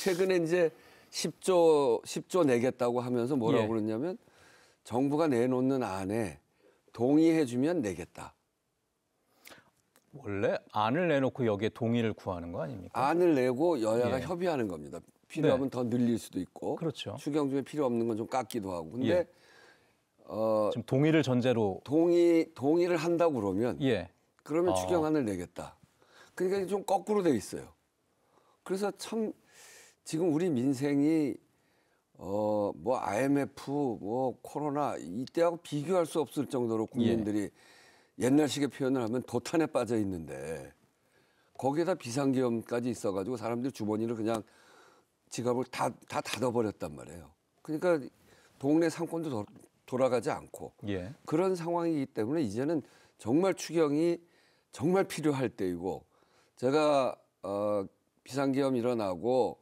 최근에 이제 10조 내겠다고 하면서 뭐라고 예. 그러냐면 정부가 내놓는 안에 동의해주면 내겠다. 원래 안을 내놓고 여기에 동의를 구하는 거 아닙니까? 안을 내고 여야가 예. 협의하는 겁니다. 필요하면 더 늘릴 수도 있고 그렇죠. 추경 중에 필요 없는 건 좀 깎기도 하고. 근데 예. 지금 동의를 전제로 동의를 한다고 그러면 예. 그러면 추경안을 내겠다. 그러니까 좀 거꾸로 돼 있어요. 그래서 참 지금 우리 민생이 뭐 IMF 뭐 코로나 이때하고 비교할 수 없을 정도로 국민들이 옛날식의 표현을 하면 도탄에 빠져 있는데 거기에다 비상계엄까지 있어가지고 사람들이 주머니를 그냥 지갑을 다 닫아버렸단 말이에요. 그러니까 동네 상권도 돌아가지 않고 예. 그런 상황이기 때문에 이제는 정말 추경이 정말 필요할 때이고 제가 비상계엄 일어나고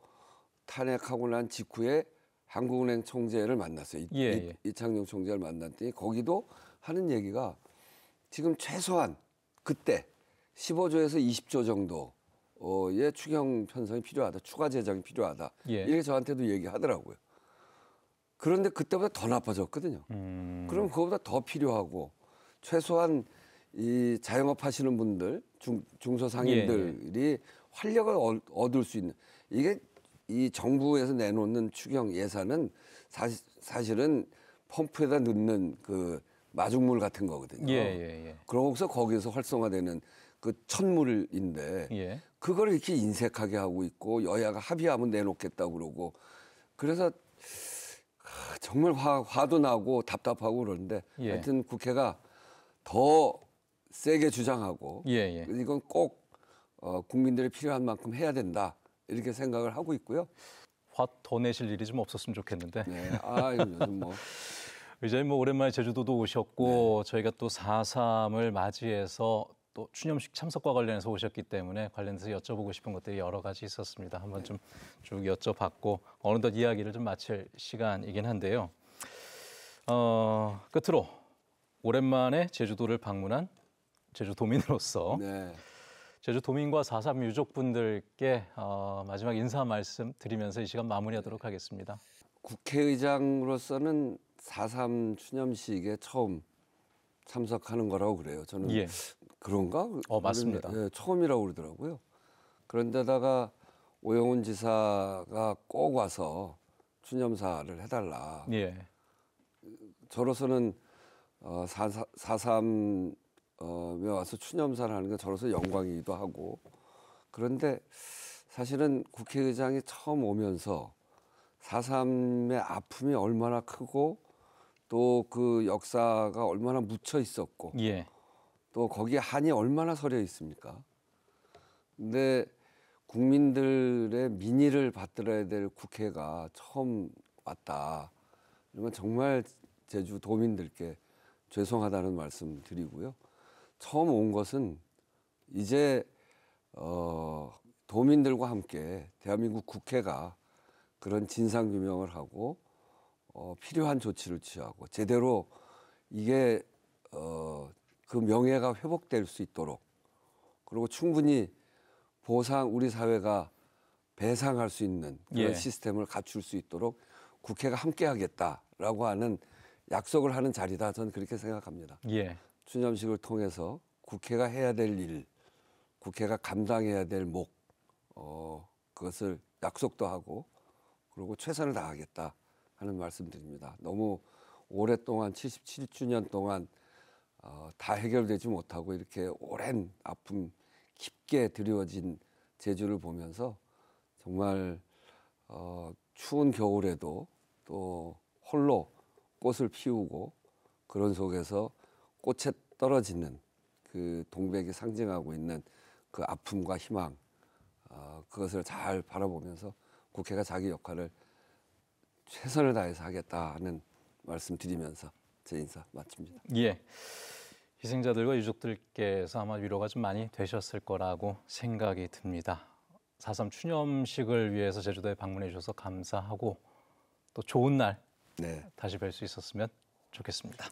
탄핵하고 난 직후에 한국은행 총재를 만났어요. 이창용 총재를 만났더니 거기도 하는 얘기가 지금 최소한 그때 15조에서 20조 정도의 추경 편성이 필요하다. 추가 재정이 필요하다. 예. 이렇게 저한테도 얘기하더라고요. 그런데 그때보다 더 나빠졌거든요. 그럼 그거보다 더 필요하고 최소한 이 자영업 하시는 분들, 중소상인들이 활력을 얻을 수 있는 이게 이 정부에서 내놓는 추경 예산은 사실은 펌프에다 넣는 그 마중물 같은 거거든요. 그러고서 거기서 활성화되는 그 천물인데 그걸 이렇게 인색하게 하고 있고 여야가 합의하면 내놓겠다고 그러고 그래서 정말 화도 나고 답답하고 그러는데 하여튼 국회가 더 세게 주장하고 이건 꼭 국민들이 필요한 만큼 해야 된다 이렇게 생각을 하고 있고요. 화 더 내실 일이 좀 없었으면 좋겠는데. 네, 요즘 뭐 의장님 뭐 오랜만에 제주도도 오셨고 저희가 또 4.3을 맞이해서 또 추념식 참석과 관련해서 오셨기 때문에 관련해서 여쭤보고 싶은 것들이 여러 가지 있었습니다. 한번 좀 쭉 여쭤봤고 어느덧 이야기를 좀 마칠 시간이긴 한데요. 끝으로 오랜만에 제주도를 방문한 제주도민으로서 제주도민과 4.3 유족분들께 마지막 인사 말씀 드리면서 이 시간 마무리하도록 하겠습니다. 국회의장으로서는 4.3 추념식에 처음 참석하는 거라고 그래요. 저는 그런가? 맞습니다. 처음이라고 그러더라고요. 그런데다가 오영훈 지사가 꼭 와서 추념사를 해달라. 저로서는 4.3에 와서 추념사를 하는 게 저로서 영광이기도 하고 그런데 사실은 국회의장이 처음 오면서 4.3의 아픔이 얼마나 크고 또 그 역사가 얼마나 묻혀 있었고 또 거기에 한이 얼마나 서려 있습니까? 근데 국민들의 민의를 받들어야 될 국회가 처음 왔다. 이러면 정말 제주도민들께 죄송하다는 말씀 드리고요. 처음 온 것은 이제 도민들과 함께 대한민국 국회가 그런 진상규명을 하고 필요한 조치를 취하고 제대로 이게 그 명예가 회복될 수 있도록 그리고 충분히 우리 사회가 배상할 수 있는 그런 시스템을 갖출 수 있도록 국회가 함께하겠다라고 하는 약속을 하는 자리다. 저는 그렇게 생각합니다. 추념식을 통해서 국회가 해야 될 일, 국회가 감당해야 될 목, 그것을 약속도 하고 그리고 최선을 다하겠다 하는 말씀드립니다. 너무 오랫동안 77주년 동안 다 해결되지 못하고 이렇게 오랜 아픔 깊게 드리워진 제주를 보면서 정말 추운 겨울에도 또 홀로 꽃을 피우고 그런 속에서 꽃에 떨어지는 그 동백이 상징하고 있는 그 아픔과 희망 그것을 잘 바라보면서 국회가 자기 역할을 최선을 다해서 하겠다 하는 말씀 드리면서 제 인사 마칩니다. 희생자들과 유족들께서 아마 위로가 좀 많이 되셨을 거라고 생각이 듭니다. 4.3 추념식을 위해서 제주도에 방문해 주셔서 감사하고 또 좋은 날 다시 뵐 수 있었으면 좋겠습니다.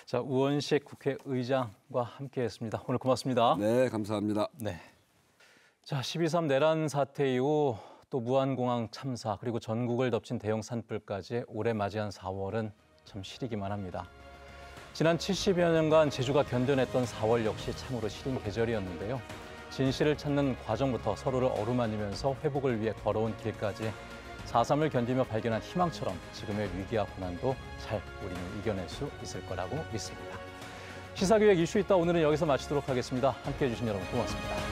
자, 우원식 국회의장과 함께했습니다. 오늘 고맙습니다. 네, 감사합니다. 자, 12.3 내란 사태 이후 또 무안공항 참사 그리고 전국을 덮친 대형 산불까지 올해 맞이한 4월은 참 시리기만 합니다. 지난 70여 년간 제주가 견뎌냈던 4월 역시 참으로 시린 계절이었는데요. 진실을 찾는 과정부터 서로를 어루만지면서 회복을 위해 걸어온 길까지 4.3을 견디며 발견한 희망처럼 지금의 위기와 고난도 잘 우리는 이겨낼 수 있을 거라고 믿습니다. 시사기획 이슈 있다 오늘은 여기서 마치도록 하겠습니다. 함께해 주신 여러분 고맙습니다.